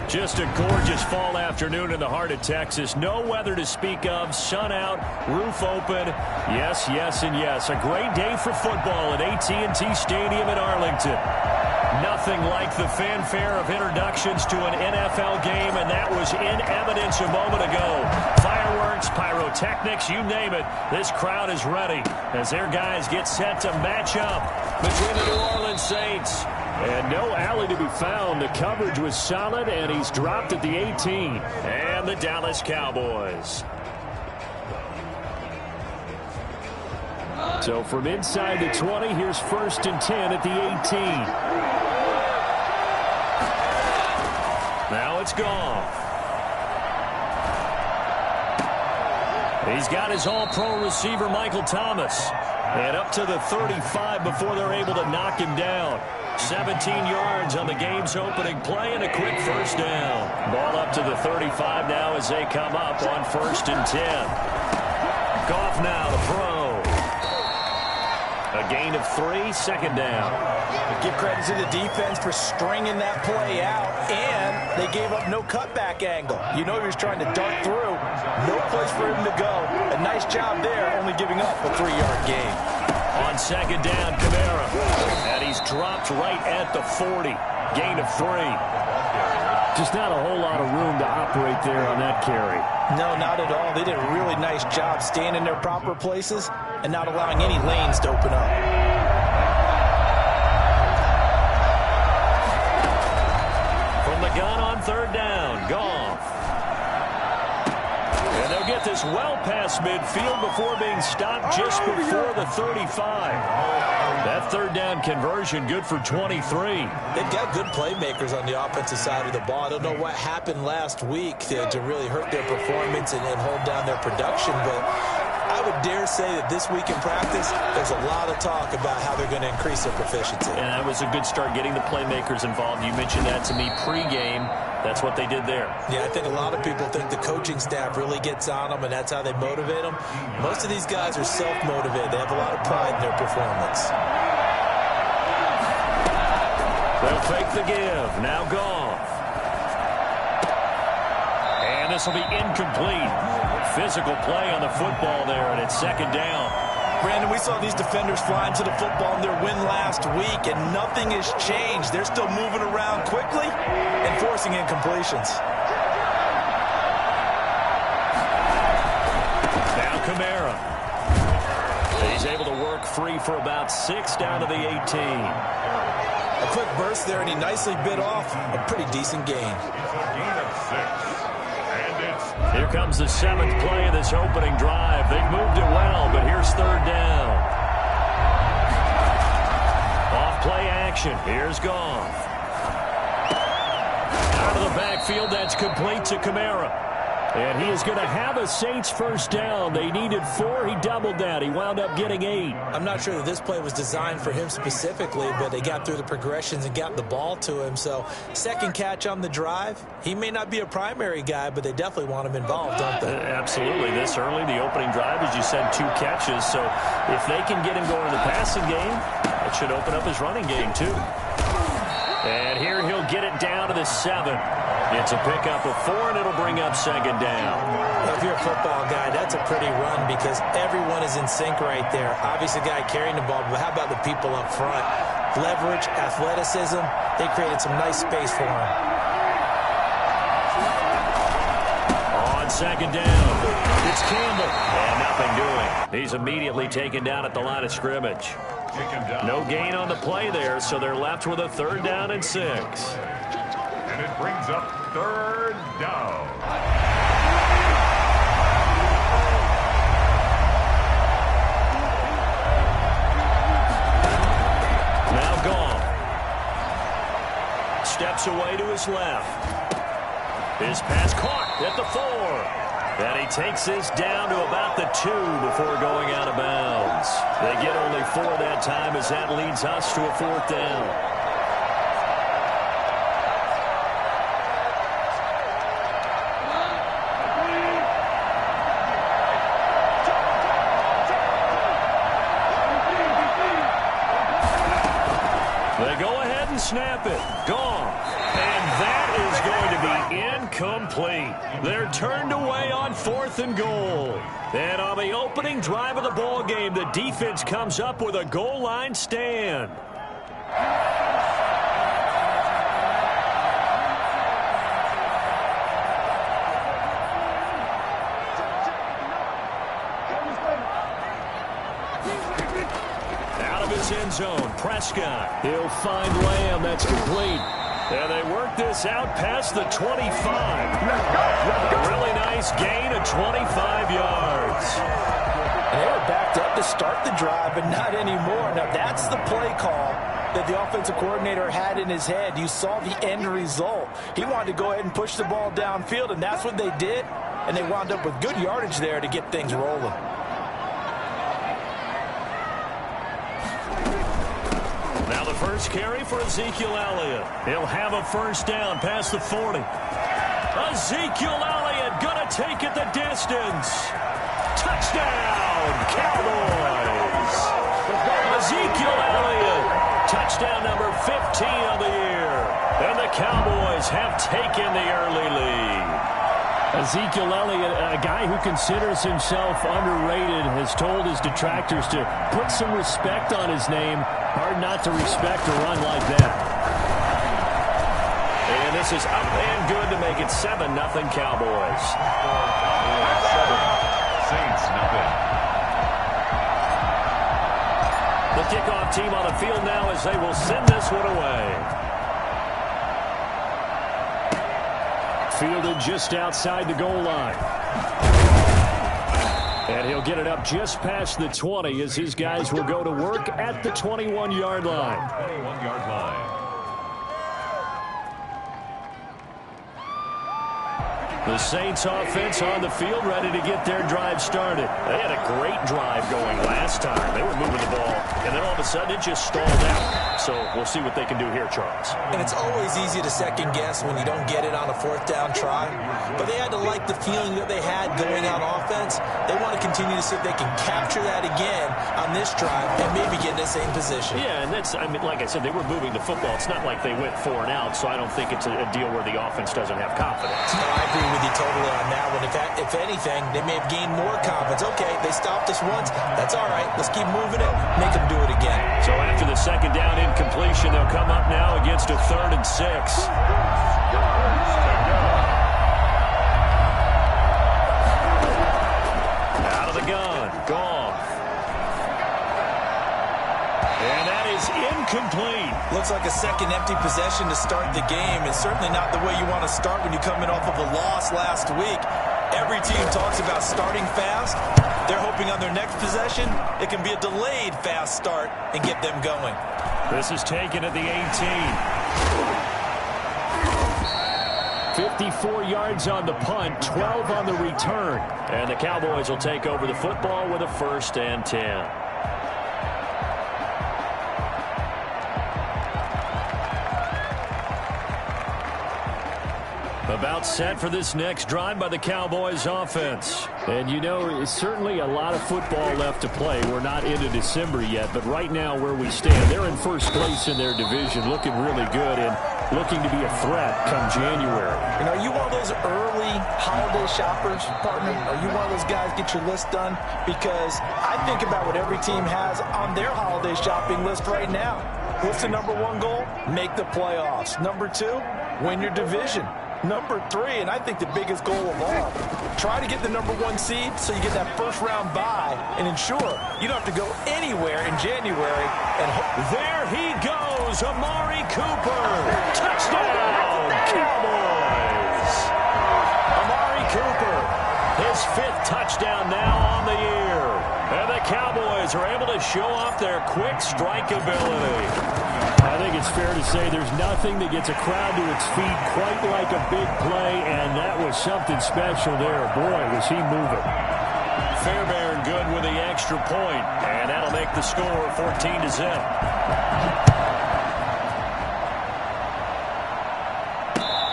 Just a gorgeous fall afternoon in the heart of Texas. No weather to speak of. Sun out, roof open. Yes, yes, and yes. A great day for football at AT&T Stadium in Arlington. Nothing like the fanfare of introductions to an NFL game, and that was in evidence a moment ago. Fireworks, pyrotechnics, you name it. This crowd is ready as their guys get set to match up between the New Orleans Saints. And no alley to be found. The coverage was solid, and he's dropped at the 18. And the Dallas Cowboys. So from inside the 20, here's 1st and 10 at the 18. Now it's gone. He's got his all-pro receiver, Michael Thomas. And up to the 35 before they're able to knock him down. 17 yards on the game's opening play and a quick first down. Ball up to the 35 now as they come up on 1st and 10. Goff now to throw. A gain of 3, 2nd down. Give credit to the defense for stringing that play out, and they gave up no cutback angle. You know he was trying to dart through. No place for him to go. A nice job there, only giving up a 3-yard gain. On 2nd down, Kamara. And he's dropped right at the 40. Gain of 3. Just not a whole lot of room to operate there on that carry. No, not at all. They did a really nice job staying in their proper places and not allowing any lanes to open up. From the gun on 3rd down, Goff. And they'll get this well past midfield before being stopped just before the 35. That 3rd down conversion good for 23. They've got good playmakers on the offensive side of the ball. I don't know what happened last week to really hurt their performance and hold down their production, but I would dare say that this week in practice, there's a lot of talk about how they're going to increase their proficiency. And that was a good start getting the playmakers involved. You mentioned that to me pregame. That's what they did there. Yeah, I think a lot of people think the coaching staff really gets on them, and that's how they motivate them. Most of these guys are self-motivated. They have a lot of pride in their performance. They'll fake the give. Now Goff. And this will be incomplete. Physical play on the football there, and it's 2nd down. Brandon, we saw these defenders flying to the football in their win last week, and nothing has changed. They're still moving around quickly and forcing incompletions. Now Kamara. He's able to work free for about 6 down to the 18. A quick burst there, and he nicely bit off a pretty decent gain. Here comes the 7th play of this opening drive. They've moved it well, but here's 3rd down. Off play action. Here's Goff. Out of the backfield, that's complete to Kamara. And he is going to have a Saints 1st down. They needed 4. He doubled that. He wound up getting 8. I'm not sure that this play was designed for him specifically, but they got through the progressions and got the ball to him. So 2nd catch on the drive. He may not be a primary guy, but they definitely want him involved, don't they? Absolutely. This early, the opening drive, as you said, 2 catches. So if they can get him going in the passing game, that should open up his running game too. And here he'll get it down to the 7. It's a pickup of 4, and it'll bring up 2nd down. If you're a football guy, that's a pretty run because everyone is in sync right there. Obviously, the guy carrying the ball, but how about the people up front? Leverage, athleticism, they created some nice space for him. On 2nd down, it's Campbell, and nothing doing. He's immediately taken down at the line of scrimmage. No gain on the play there, so they're left with a 3rd down and 6. And it brings up 3rd down. Now Goff. Steps away to his left. His pass caught at the 4. And he takes this down to about the 2 before going out of bounds. They get only 4 that time as that leads us to a 4th down. They go ahead and snap it. Gone. And that is going to be incomplete. They're turned away on 4th and goal. And on the opening drive of the ball game, the defense comes up with a goal line stand. Out of his end zone, Prescott. He'll find Lamb. That's complete. And they work this out past the 25. A really nice gain of 25 yards. And they were backed up to start the drive, but not anymore. Now, that's the play call that the offensive coordinator had in his head. You saw the end result. He wanted to go ahead and push the ball downfield, and that's what they did. And they wound up with good yardage there to get things rolling. Now the first carry for Ezekiel Elliott. He'll have a first down past the 40. Ezekiel Elliott going to take it the distance. Touchdown, Cowboys. Ezekiel Elliott, touchdown number 15 of the year. And the Cowboys have taken the early lead. Ezekiel Elliott, a guy who considers himself underrated, has told his detractors to put some respect on his name. Hard not to respect a run like that. And this is up and good to make it 7-0 Cowboys. Saints, nothing. The kickoff team on the field now as they will send this one away. Fielded just outside the goal line. And he'll get it up just past the 20 as his guys will go to work at the 21-yard line. 21-yard line. The Saints offense on the field ready to get their drive started. They had a great drive going last time. They were moving the ball, and then all of a sudden it just stalled out. So we'll see what they can do here, Charles. And it's always easy to second guess when you don't get it on a 4th down try. But they had to like the feeling that they had going on offense. They want to continue to see if they can capture that again on this drive and maybe get in the same position. Yeah, and that's, I mean, like I said, they were moving the football. It's not like they went 4 and out, so I don't think it's a deal where the offense doesn't have confidence. No, I agree with you totally on that one. If anything, they may have gained more confidence. Okay, they stopped us once. That's all right. Let's keep moving it. Make them do it again. So after the second down incompletion, they'll come up now against a 3rd and 6. Out of the gun. Goff. And that is incomplete. Looks like a second empty possession to start the game. It's certainly not the way you want to start when you're coming off of a loss last week. Every team talks about starting fast. They're hoping on their next possession, it can be a delayed fast start and get them going. This is taken at the 18. 54 yards on the punt, 12 on the return. And the Cowboys will take over the football with a 1st and 10. About set for this next drive by the Cowboys offense. And you know, it's certainly a lot of football left to play. We're not into December yet, but right now where we stand, they're in first place in their division, looking really good and looking to be a threat come January. And are you one of those early holiday shoppers, partner? Are you one of those guys get your list done? Because I think about what every team has on their holiday shopping list right now. What's the number 1 goal? Make the playoffs. Number 2, win your division. Number 3, and I think the biggest goal of all, try to get the number 1 seed so you get that first-round bye and ensure you don't have to go anywhere in January. And there he goes, Amari Cooper. Touchdown, Cowboys. Amari Cooper, his 5th touchdown now on the year. And the Cowboys are able to show off their quick strike ability. I think it's fair to say there's nothing that gets a crowd to its feet quite like a big play, and that was something special there. Boy, was he moving. Fairbairn good with the extra point, and that'll make the score 14-0.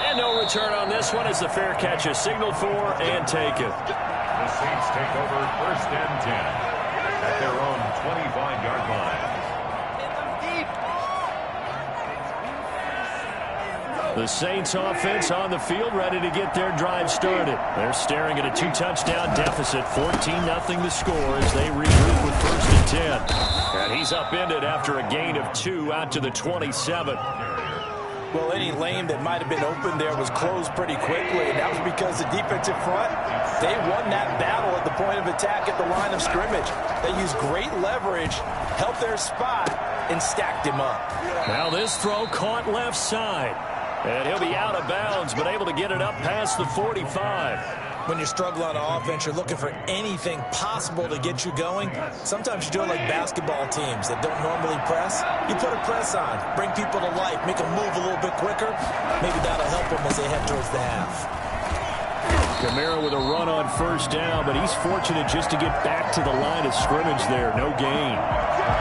And no return on this one as the fair catch is signaled for and taken. The Saints take over 1st and 10 at their own 25-yard line. The Saints offense on the field, ready to get their drive started. They're staring at a 2-touchdown deficit, 14-0 the score as they regroup with 1st and 10. And he's upended after a gain of 2 out to the 27. Well, any lane that might have been open there was closed pretty quickly, and that was because the defensive front, they won that battle at the point of attack at the line of scrimmage. They used great leverage, helped their spot, and stacked him up. Now this throw caught left side, and he'll be out of bounds, but able to get it up past the 45. When you struggle on offense, you're looking for anything possible to get you going. Sometimes you do it like basketball teams that don't normally press. You put a press on, bring people to life, make them move a little bit quicker. Maybe that'll help them as they head towards the half. Kamara with a run on 1st down, but he's fortunate just to get back to the line of scrimmage there. No gain.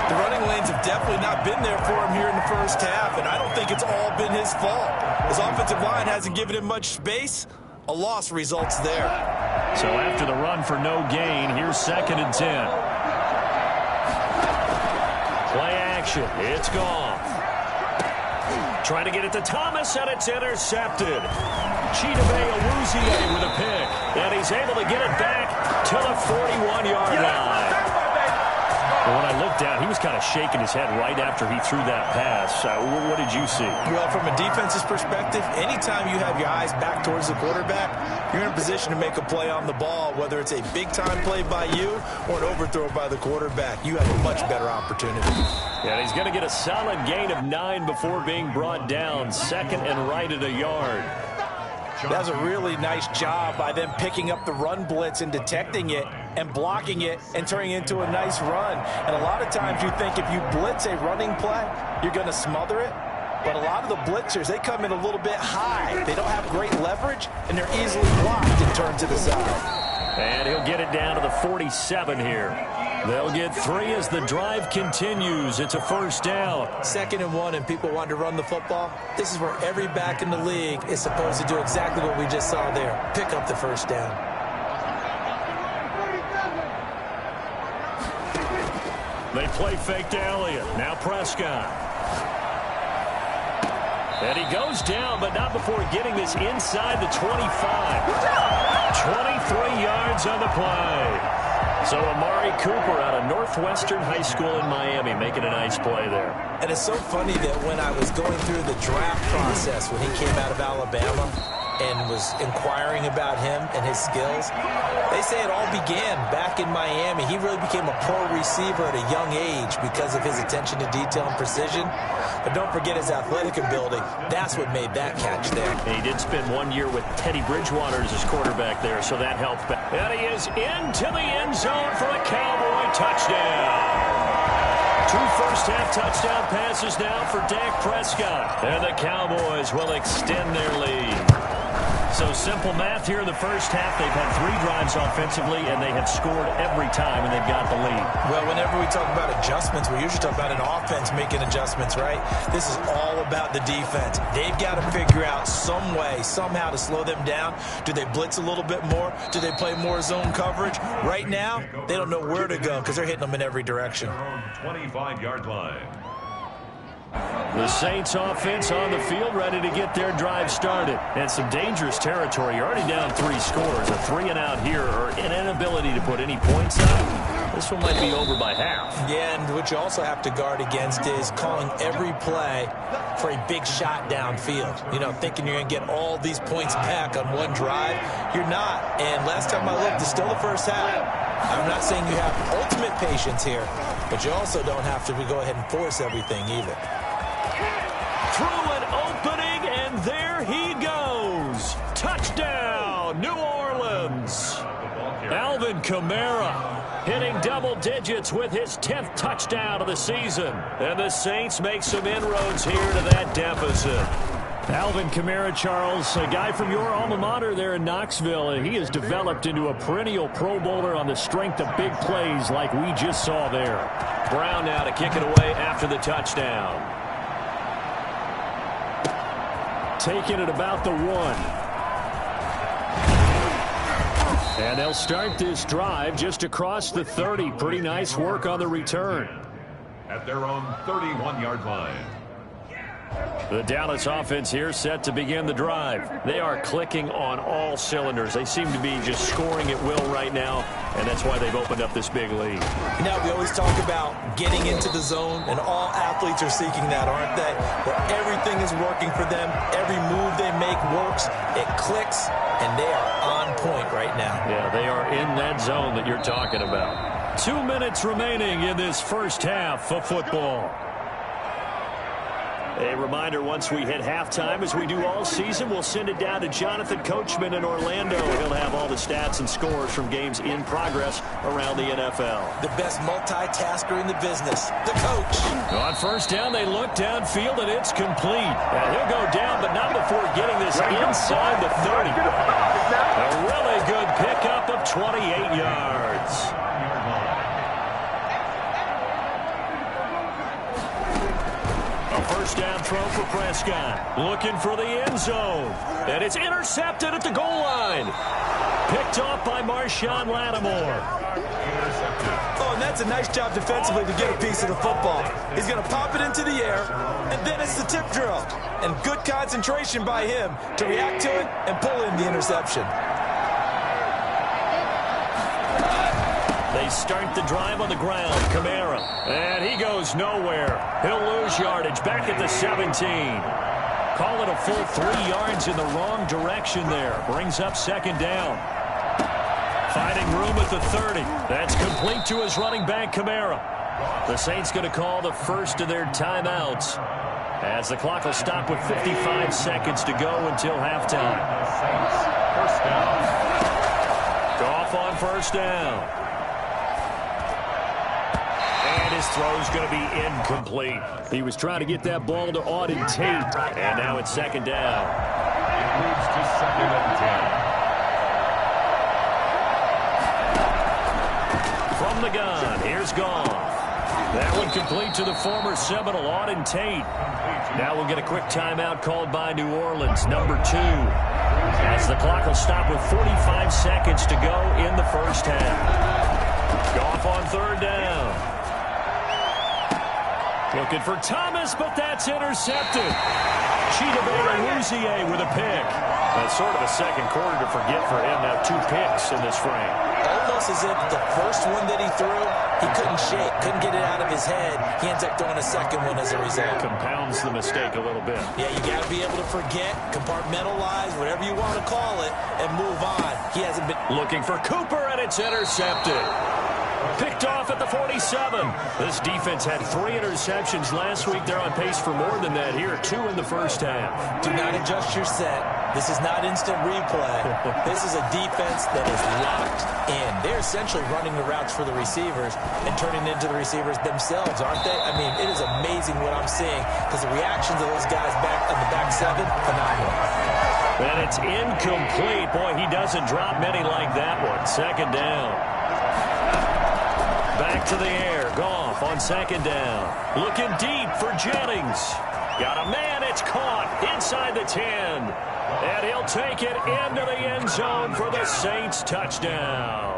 The running lanes have definitely not been there for him here in the 1st half, and I don't think it's all been his fault. His offensive line hasn't given him much space. A loss results there. So after the run for no gain, here's 2nd and 10. Play action. It's gone. Trying to get it to Thomas, and it's intercepted. Chidobe Awuzie with a pick, and he's able to get it back to the 41-yard line. But when I looked down, he was kind of shaking his head right after he threw that pass. What did you see? Well, from a defense's perspective, anytime you have your eyes back towards the quarterback, you're in a position to make a play on the ball, whether it's a big-time play by you or an overthrow by the quarterback. You have a much better opportunity. Yeah, he's going to get a solid gain of 9 before being brought down. 2nd and right at a yard. That was a really nice job by them picking up the run blitz and detecting it and blocking it and turning it into a nice run. And a lot of times you think if you blitz a running play, you're going to smother it. But a lot of the blitzers, they come in a little bit high. They don't have great leverage, and they're easily blocked and turned to the side. And he'll get it down to the 47 here. They'll get 3 as the drive continues. It's a 1st down. 2nd and 1, and people want to run the football. This is where every back in the league is supposed to do exactly what we just saw there. Pick up the 1st down. They play fake to Elliott. Now Prescott. And he goes down, but not before getting this inside the 25. 23 yards on the play. So Amari Cooper out of Northwestern High School in Miami making a nice play there. And it's so funny that when I was going through the draft process when he came out of Alabama and was inquiring about him and his skills, they say it all began back in Miami. He really became a pro receiver at a young age because of his attention to detail and precision. But don't forget his athletic ability. That's what made that catch there. And he did spend 1 year with Teddy Bridgewater as his quarterback there, so that helped. And he is into the end zone for a Cowboy touchdown. 2 first-half touchdown passes now for Dak Prescott. And the Cowboys will extend their lead. So simple math here in the 1st half. They've had 3 drives offensively, and they have scored every time, and they've got the lead. Well, whenever we talk about adjustments, we usually talk about an offense making adjustments, right? This is all about the defense. They've got to figure out some way, somehow to slow them down. Do they blitz a little bit more? Do they play more zone coverage? Right now, they don't know where to go because they're hitting them in every direction. 25-yard line. The Saints offense on the field ready to get their drive started. And some dangerous territory. You're already down 3 scores. A 3-and-out here or an inability to put any points up. This one might be over by half. Yeah, and what you also have to guard against is calling every play for a big shot downfield. You know, thinking you're going to get all these points back on one drive. You're not. And last time I looked, it's still the 1st half. I'm not saying you have ultimate patience here, but you also don't have to go ahead and force everything either. Through an opening, and there he goes. Touchdown, New Orleans. Alvin Kamara hitting double digits with his 10th touchdown of the season. And the Saints make some inroads here to that deficit. Alvin Kamara, Charles, a guy from your alma mater there in Knoxville, and he has developed into a perennial Pro Bowler on the strength of big plays like we just saw there. Brown now to kick it away after the touchdown. Taking it about the 1. And they'll start this drive just across the 30. Pretty nice work on the return. At their own 31-yard line. The Dallas offense here set to begin the drive. They are clicking on all cylinders. They seem to be just scoring at will right now, and that's why they've opened up this big lead. You know, we always talk about getting into the zone, and all athletes are seeking that, aren't they? Where everything is working for them. Every move they make works. It clicks, and they are on point right now. Yeah, they are in that zone that you're talking about. 2 minutes remaining in this first half of football. A reminder, once we hit halftime, as we do all season, we'll send it down to Jonathan Coachman in Orlando. He'll have all the stats and scores from games in progress around the NFL. The best multitasker in the business, the coach. On first down, they look downfield, and it's complete. And he'll go down, but not before getting this inside the 30. A really good pickup of 28 yards. First down throw for Prescott. Looking for the end zone. And it's intercepted at the goal line. Picked off by Marshawn Lattimore. Oh, and that's a nice job defensively to get a piece of the football. He's going to pop it into the air, and then it's the tip drill. And good concentration by him to react to it and pull in the interception. They start the drive on the ground. Kamara. And he goes nowhere. He'll lose yardage back at the 17. Call it a full 3 yards in the wrong direction there. Brings up second down. Finding room at the 30. That's complete to his running back, Kamara. The Saints going to call the first of their timeouts, as the clock will stop with 55 seconds to go until halftime. First down. Goff on first down. His throw's going to be incomplete. He was trying to get that ball to Auden Tate, and now it's second down. It moves to second and 10. From the gun, here's Goff. That one complete to the former Seminole, Auden Tate. Now we'll get a quick timeout called by New Orleans, number 2. As the clock will stop with 45 seconds to go in the first half. Goff on third down. Looking for Thomas, but that's intercepted. Chidobe Awuzie with a pick. That's sort of a second quarter to forget for him. Now 2 picks in this frame. Almost as if the first one that he threw, he couldn't shake, couldn't get it out of his head. He ends up throwing a second one as a result. Compounds the mistake a little bit. Yeah, you got to be able to forget, compartmentalize, whatever you want to call it, and move on. He hasn't been looking for Cooper, and it's intercepted. Picked off at the 47. This defense had 3 interceptions last week. They're on pace for more than that here. 2 in the first half. Do not adjust your set. This is not instant replay. This is a defense that is locked in. They're essentially running the routes for the receivers and turning into the receivers themselves, aren't they? I mean, it is amazing what I'm seeing, because the reactions of those guys back on the back 7, phenomenal. And it's incomplete. Boy, he doesn't drop many like that one. Second down. Back to the air. Goff on second down. Looking deep for Jennings. Got a man. It's caught inside the 10. And he'll take it into the end zone for the Saints touchdown.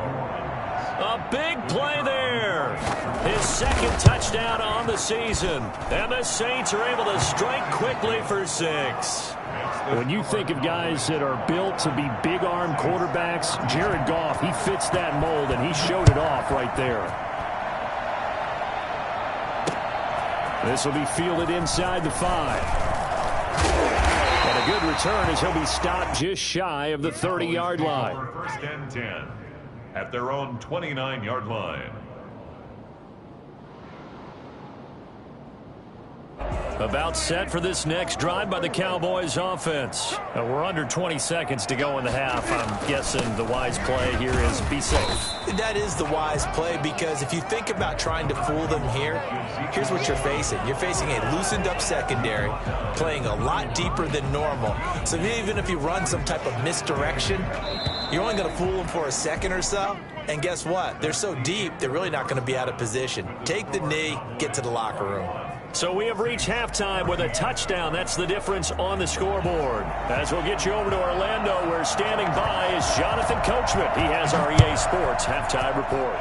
A big play there. His second touchdown on the season. And the Saints are able to strike quickly for 6. When you think of guys that are built to be big-arm quarterbacks, Jared Goff, he fits that mold, and he showed it off right there. This will be fielded inside the 5. And a good return as he'll be stopped just shy of the 30-yard line. First and 10 at their own 29-yard line. About set for this next drive by the Cowboys offense. We're under 20 seconds to go in the half. I'm guessing the wise play here is be safe. That is the wise play, because if you think about trying to fool them here, here's what you're facing. You're facing a loosened up secondary, playing a lot deeper than normal. So even if you run some type of misdirection, you're only going to fool them for a second or so. And guess what? They're so deep, they're really not going to be out of position. Take the knee, get to the locker room. So we have reached halftime with a touchdown. That's the difference on the scoreboard. As we'll get you over to Orlando, where standing by is Jonathan Coachman. He has our EA Sports halftime report.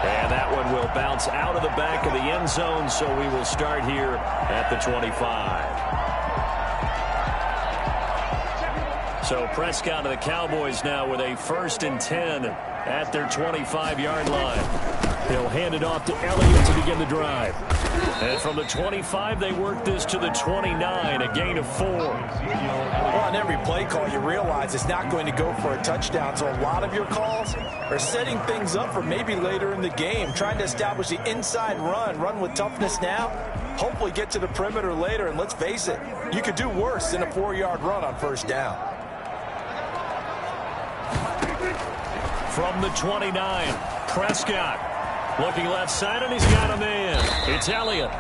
And that one will bounce out of the back of the end zone, so we will start here at the 25. So Prescott of the Cowboys now with a 1st and 10 at their 25-yard line. He'll hand it off to Elliott to begin the drive. And from the 25, they work this to the 29, a gain of 4. Well, on every play call, you realize it's not going to go for a touchdown. So a lot of your calls are setting things up for maybe later in the game, trying to establish the inside run with toughness now, hopefully get to the perimeter later. And let's face it, you could do worse than a 4-yard run on 1st down. From the 29, Prescott looking left side, and he's got a man. It's Elliott.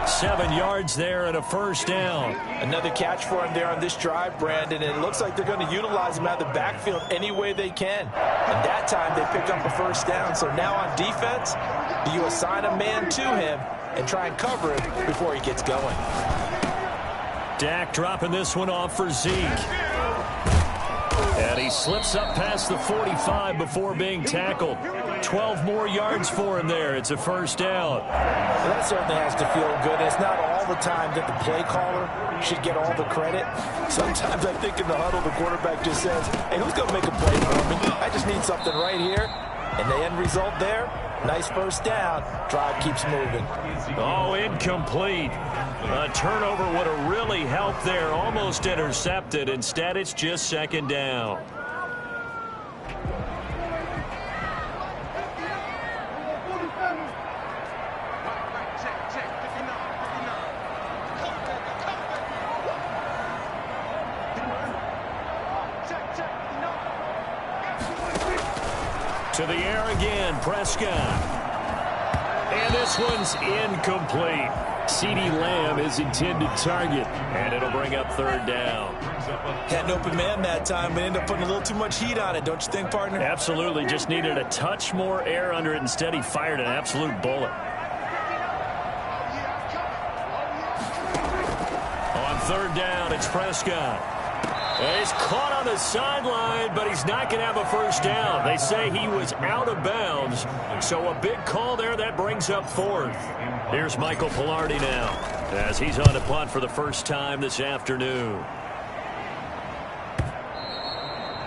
7 yards there and a 1st down. Another catch for him there on this drive, Brandon, and it looks like they're going to utilize him out of the backfield any way they can. And that time they pick up a 1st down. So now on defense, do you assign a man to him and try and cover him before he gets going? Dak dropping this one off for Zeke. And he slips up past the 45 before being tackled. 12 more yards for him there. It's a 1st down. Well, that certainly has to feel good. It's not all the time that the play caller should get all the credit. Sometimes I think in the huddle, the quarterback just says, hey, who's going to make a play for me? I just need something right here. And the end result there, nice 1st down. Drive keeps moving. Oh, incomplete. A turnover would have really helped there. Almost intercepted. Instead, it's just 2nd down. To the air again, Prescott. And this one's incomplete. CeeDee Lamb is intended target, and it'll bring up 3rd down. Had an open man that time, but ended up putting a little too much heat on it, don't you think, partner? Absolutely. Just needed a touch more air under it. Instead, he fired an absolute bullet. On 3rd down, it's Prescott. And he's caught on the sideline, but he's not going to have a 1st down. They say he was out of bounds, so a big call there. That brings up 4th. Here's Michael Pilardi now as he's on to punt for the 1st time this afternoon.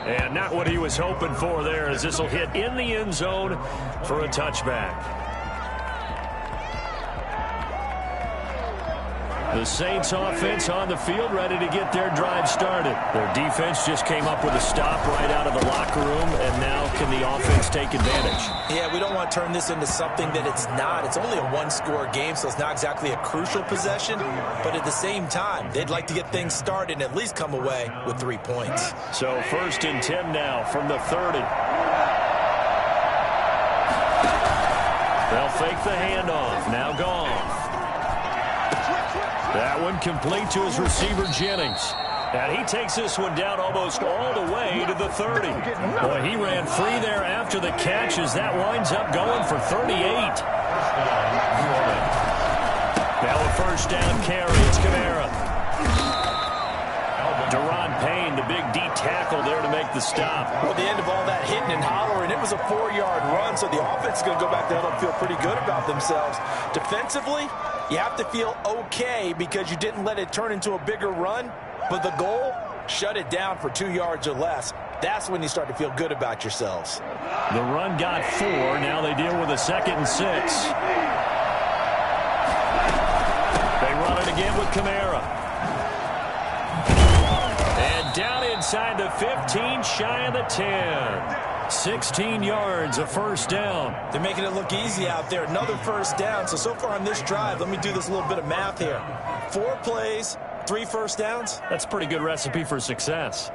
And not what he was hoping for there, as this will hit in the end zone for a touchback. The Saints offense on the field, ready to get their drive started. Their defense just came up with a stop right out of the locker room, and now can the offense take advantage? Yeah, we don't want to turn this into something that it's not. It's only a 1-score game, so it's not exactly a crucial possession. But at the same time, they'd like to get things started and at least come away with 3 points. So 1st and 10 now from the 30. They'll fake the handoff. Now Goff. That one complete to his receiver, Jennings. And he takes this one down almost all the way to the 30. Boy, he ran free there after the catch as that winds up going for 38. Now a 1st down carry. It's Kamara. Deron Payne, the big D tackle there to make the stop. Well, at the end of all that hitting and hollering, it was a 4-yard run, so the offense is going to go back there and feel pretty good about themselves. Defensively, you have to feel okay because you didn't let it turn into a bigger run, but the goal, shut it down for 2 yards or less. That's when you start to feel good about yourselves. The run got 4. Now they deal with a 2nd and 6. They run it again with Kamara. And down inside the 15, shy of the 10. 16 yards, a 1st down. They're making it look easy out there. Another 1st down. So far on this drive, let me do this little bit of math here. 4 plays, 3 1st downs. That's a pretty good recipe for success.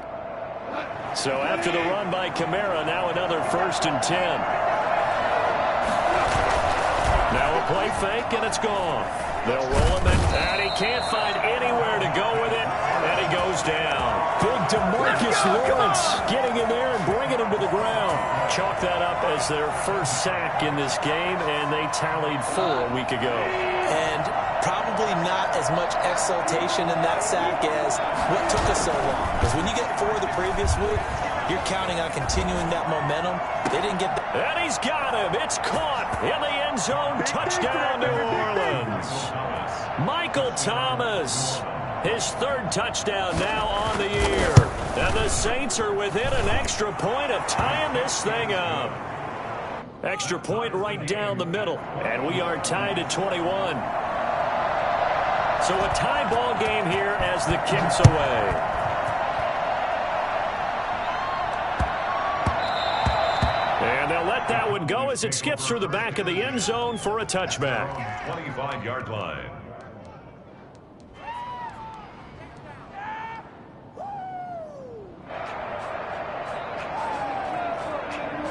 So after the run by Kamara, now another 1st and 10. Now a play fake, and it's gone. They'll roll him in, and he can't find anywhere to go with it, and he goes down. Big DeMarcus Lawrence getting in there and bringing him to the ground. Chalk that up as their 1st sack in this game, and they tallied 4 a week ago. And probably not as much exultation in that sack as what took us so long. Because when you get 4 the previous week, you're counting on continuing that momentum. They didn't get that. And he's got him. It's caught in the end zone. Touchdown, New Orleans. Michael Thomas, his third touchdown now on the year. And the Saints are within an extra point of tying this thing up. Extra point right down the middle. And we are tied at 21. So a tie ball game here as the kick's away. And they'll let that one go as it skips through the back of the end zone for a touchback. 25-yard line.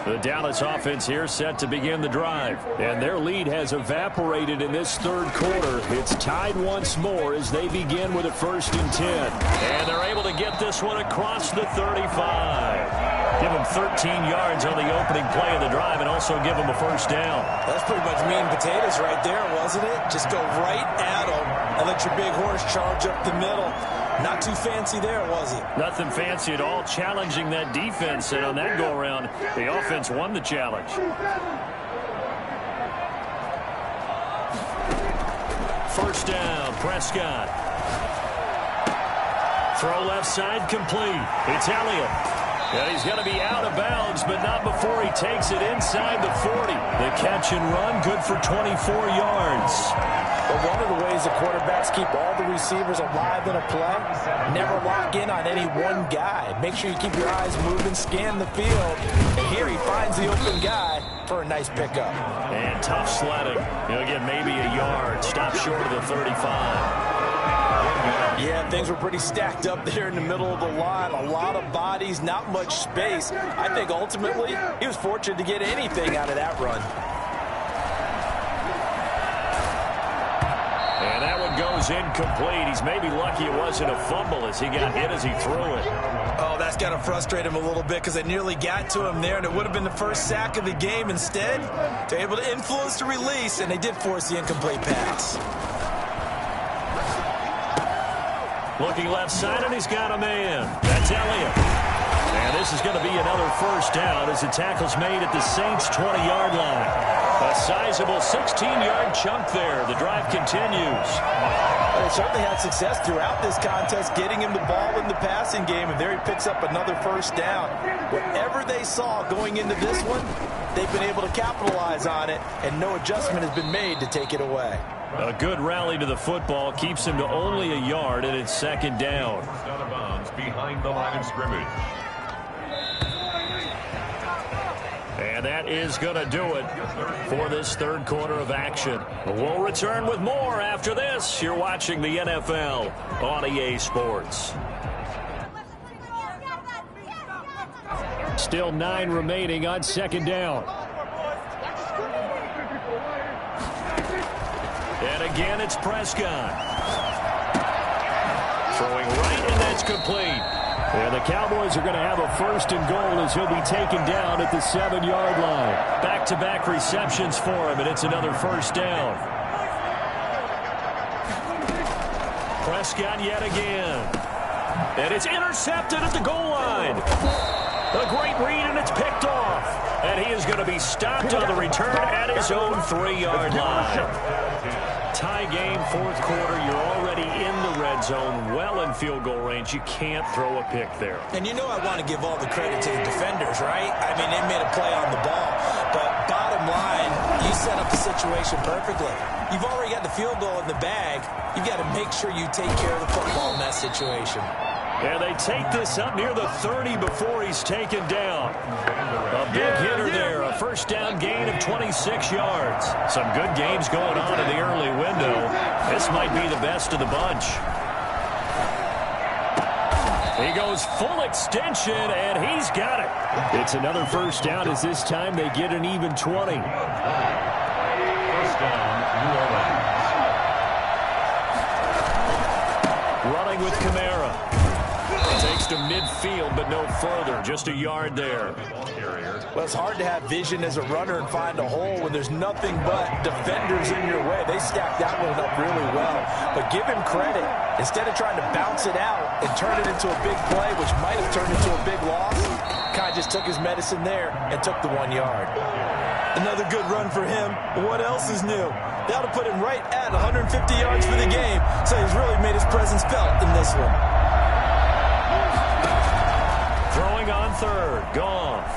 The Dallas offense here set to begin the drive. And their lead has evaporated in this third quarter. It's tied once more as they begin with a 1st and 10. And they're able to get this one across the 35. Give them 13 yards on the opening play of the drive and also give them a 1st down. That's pretty much meat and potatoes right there, wasn't it? Just go right at them and let your big horse charge up the middle. Not too fancy there, was it? Nothing fancy at all, challenging that defense. And on that go-around, the offense won the challenge. First down, Prescott. Throw left side complete. It's Elliott. And he's going to be out of bounds, but not before he takes it inside the 40. The catch and run, good for 24 yards. But one of the ways the quarterbacks keep all the receivers alive in a play, never lock in on any one guy. Make sure you keep your eyes moving, scan the field. And here he finds the open guy for a nice pickup. And tough sledding. He'll get maybe a yard. Stop short of the 35. Yeah, things were pretty stacked up there in the middle of the line. A lot of bodies, not much space. I think ultimately he was fortunate to get anything out of that run. And that one goes incomplete. He's maybe lucky it wasn't a fumble as he got hit as he threw it. Oh, that's got to frustrate him a little bit because they nearly got to him there, and it would have been the first sack of the game. Instead, they're able to influence the release, and they did force the incomplete pass. Looking left side, and he's got a man. That's Elliott. And this is going to be another 1st down as the tackle's made at the Saints' 20-yard line. A sizable 16-yard chunk there. The drive continues. They certainly had success throughout this contest, getting him the ball in the passing game, and there he picks up another 1st down. Whatever they saw going into this one, they've been able to capitalize on it, and no adjustment has been made to take it away. A good rally to the football keeps him to only a yard, and it's 2nd down. Out of bounds behind the line of scrimmage. And that is going to do it for this third quarter of action. We'll return with more after this. You're watching the NFL on EA Sports. Still 9 remaining on 2nd down. And again, it's Prescott. Throwing right, and that's complete. And the Cowboys are going to have a 1st and goal as he'll be taken down at the 7-yard line. Back-to-back receptions for him, and it's another 1st down. Prescott yet again. And it's intercepted at the goal line. A great read, and it's picked off. And he is going to be stopped on the return at his own 3-yard line. Tie game, 4th quarter. You're already in the red zone, well in field goal range. You can't throw a pick there. And you know I want to give all the credit to the defenders, right? I mean, they made a play on the ball. But bottom line, you set up the situation perfectly. You've already got the field goal in the bag. You've got to make sure you take care of the football in that situation. And they take this up near the 30 before he's taken down. A big hitter there, a 1st down gain of 26 yards. Some good games going on in the early window. This might be the best of the bunch. He goes full extension, and he's got it. It's another 1st down as this time they get an even 20. 1st down, New Orleans. Running with Kamara. Takes to midfield, but no further. Just a yard there. carrier. Well, it's hard to have vision as a runner and find a hole when there's nothing but defenders in your way. They stacked that one up really well. But give him credit. Instead of trying to bounce it out and turn it into a big play, which might have turned into a big loss, kind of just took his medicine there and took the 1 yard. Another good run for him. What else is new? That'll put him right at 150 yards for the game. So he's really made his presence felt in this one. Throwing on third. Goff.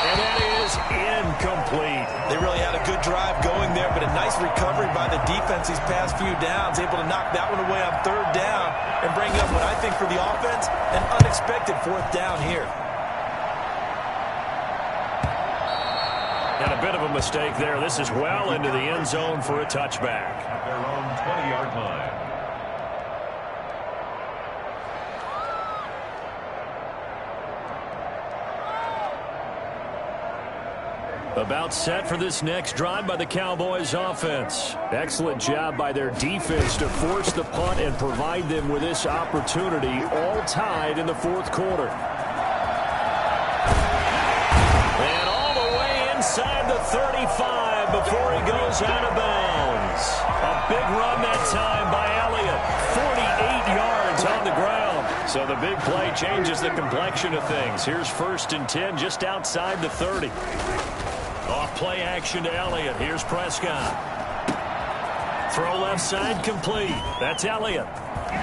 And that is incomplete. They really had a good drive going there, but a nice recovery by the defense these past few downs, able to knock that one away on third down and bring up what I think for the offense, an unexpected fourth down here. And a bit of a mistake there. This is well into the end zone for a touchback. At their own 20-yard line. About set for this next drive by the Cowboys offense. Excellent job by their defense to force the punt and provide them with this opportunity, all tied in the fourth quarter. And all the way inside the 35 before he goes out of bounds. A big run that time by Elliott. 48 yards on the ground. So the big play changes the complexion of things. Here's 1st and 10 just outside the 30. Off play action to Elliott. Here's Prescott. Throw left side complete. That's Elliott.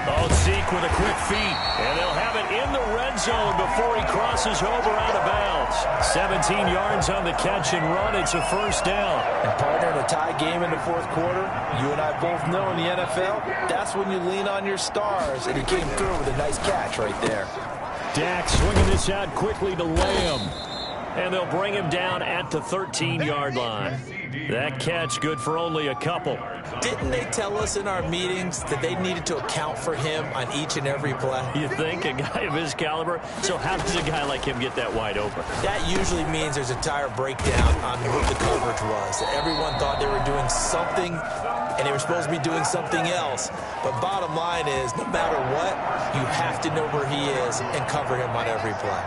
Oh, Zeke with a quick feed. And they'll have it in the red zone before he crosses over out of bounds. 17 yards on the catch and run. It's a first down. And partner, in a tie game in the fourth quarter, you and I both know in the NFL, that's when you lean on your stars. And he came through with a nice catch right there. Dak swinging this out quickly to Lamb. And they'll bring him down at the 13-yard line. That catch good for only a couple. Didn't they tell us in our meetings that they needed to account for him on each and every play? You think? A guy of his caliber? So how does a guy like him get that wide open? That usually means there's a tire breakdown on what the coverage was. That everyone thought they were doing something, and they were supposed to be doing something else. But bottom line is, no matter what, you have to know where he is and cover him on every play.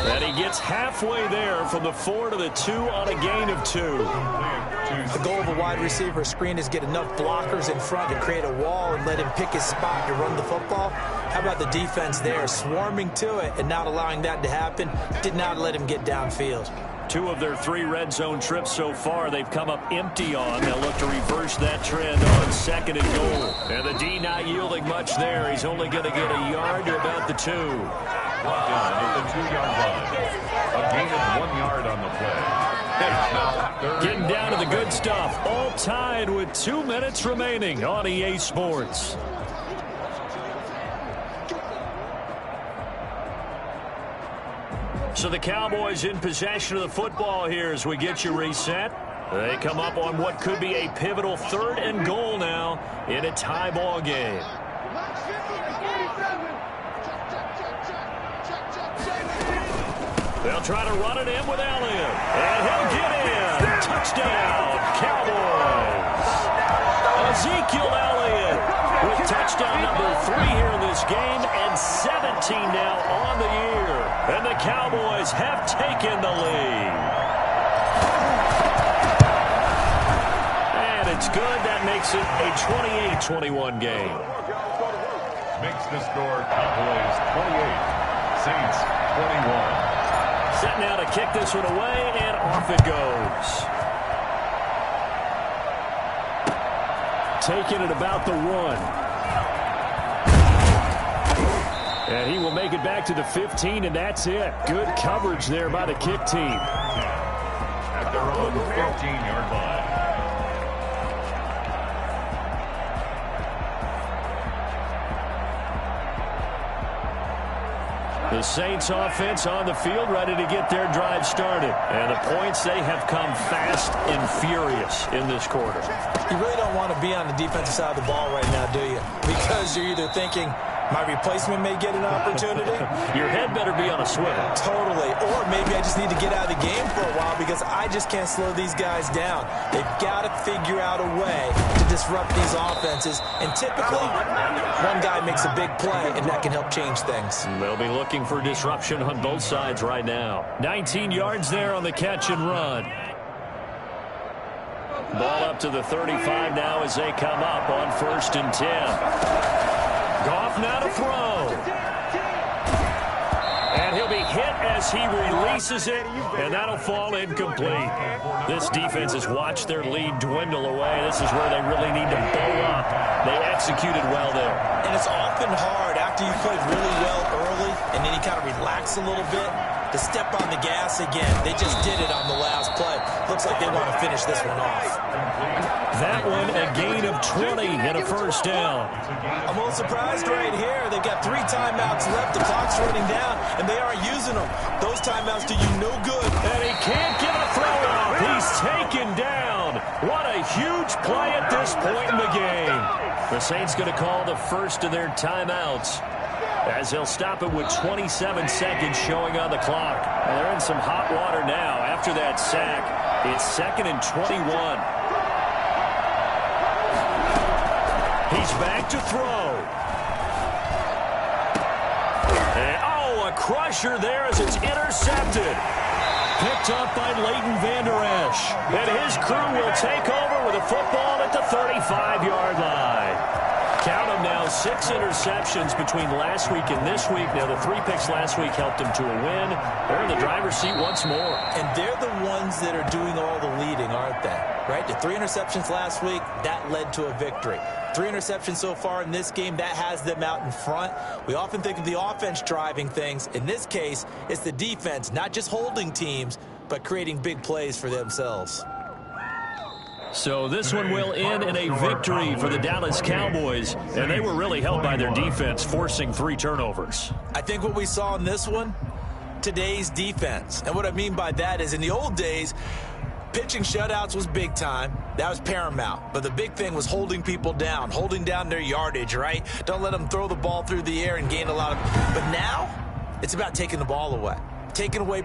And he gets halfway there from the 4 to the 2 on a gain of 2. The goal of a wide receiver screen is get enough blockers in front to create a wall and let him pick his spot to run the football. How about the defense there, swarming to it and not allowing that to happen? Did not let him get downfield. 2 of their 3 red zone trips so far they've come up empty on. They'll look to reverse that trend on 2nd and goal. And the D not yielding much there. He's only going to get a yard to about the 2. Down at the 2-yard line. A gain of 1 yard on the play. Getting down to the good stuff. All tied with 2 minutes remaining on EA Sports. So the Cowboys in possession of the football here as we get you reset. They come up on what could be a pivotal 3rd and goal now in a tie ball game. They'll try to run it in with Elliott. And he'll get in. Touchdown, Cowboys. Ezekiel Elliott with touchdown number 3 here in this game and 17 now on the year. And the Cowboys have taken the lead. And it's good. That makes it a 28-21 game. Makes the score Cowboys 28, Saints 21. Set now to kick this one away, and off it goes. Taking it about the 1. And he will make it back to the 15, and that's it. Good coverage there by the kick team. At their own 15-yard line. The Saints offense on the field ready to get their drive started. And the points, they have come fast and furious in this quarter. You really don't want to be on the defensive side of the ball right now, do you? Because you're either thinking, My replacement may get an opportunity. Your head better be on a swivel. Totally. Or maybe I just need to get out of the game for a while because I just can't slow these guys down. They've got to figure out a way to disrupt these offenses. And typically, one guy makes a big play, and that can help change things. They'll be looking for disruption on both sides right now. 19 yards there on the catch and run. Ball up to the 35 now as they come up on 1st and 10. Goff now to throw. And he'll be hit as he releases it, and that'll fall incomplete. This defense has watched their lead dwindle away. This is where they really need to bow up. They executed well there. And it's often hard after you played really well early and then you kind of relax a little bit to step on the gas again. They just did it on the last play. Looks like they want to finish this one off. That one a gain of 20 and a 1st down. I'm a little surprised right here. They've got 3 timeouts left. The clock's running down, and they aren't using them. Those timeouts do you no good. And he can't get a throw off. He's taken down. What a huge play at this point in the game. The Saints going to call the first of their timeouts, as they'll stop it with 27 seconds showing on the clock. Well, they're in some hot water now after that sack. It's 2nd and 21. He's back to throw. And, a crusher there as it's intercepted. Picked up by Leighton Vander Esch. And his crew will take over with a football at the 35-yard line. Count them now, 6 interceptions between last week and this week. Now, the 3 picks last week helped them to a win. They're in the driver's seat once more. And they're the ones that are doing all the leading, aren't they? Right? The 3 interceptions last week, that led to a victory. 3 interceptions so far in this game, that has them out in front. We often think of the offense driving things. In this case, it's the defense, not just holding teams, but creating big plays for themselves. So this one will end in a victory for the Dallas Cowboys, and they were really helped by their defense, forcing 3 turnovers. I think what we saw in this one, today's defense. And what I mean by that is in the old days, pitching shutouts was big time. That was paramount. But the big thing was holding people down, holding down their yardage, right? Don't let them throw the ball through the air and gain a lot of... But now, it's about taking the ball away. Taking away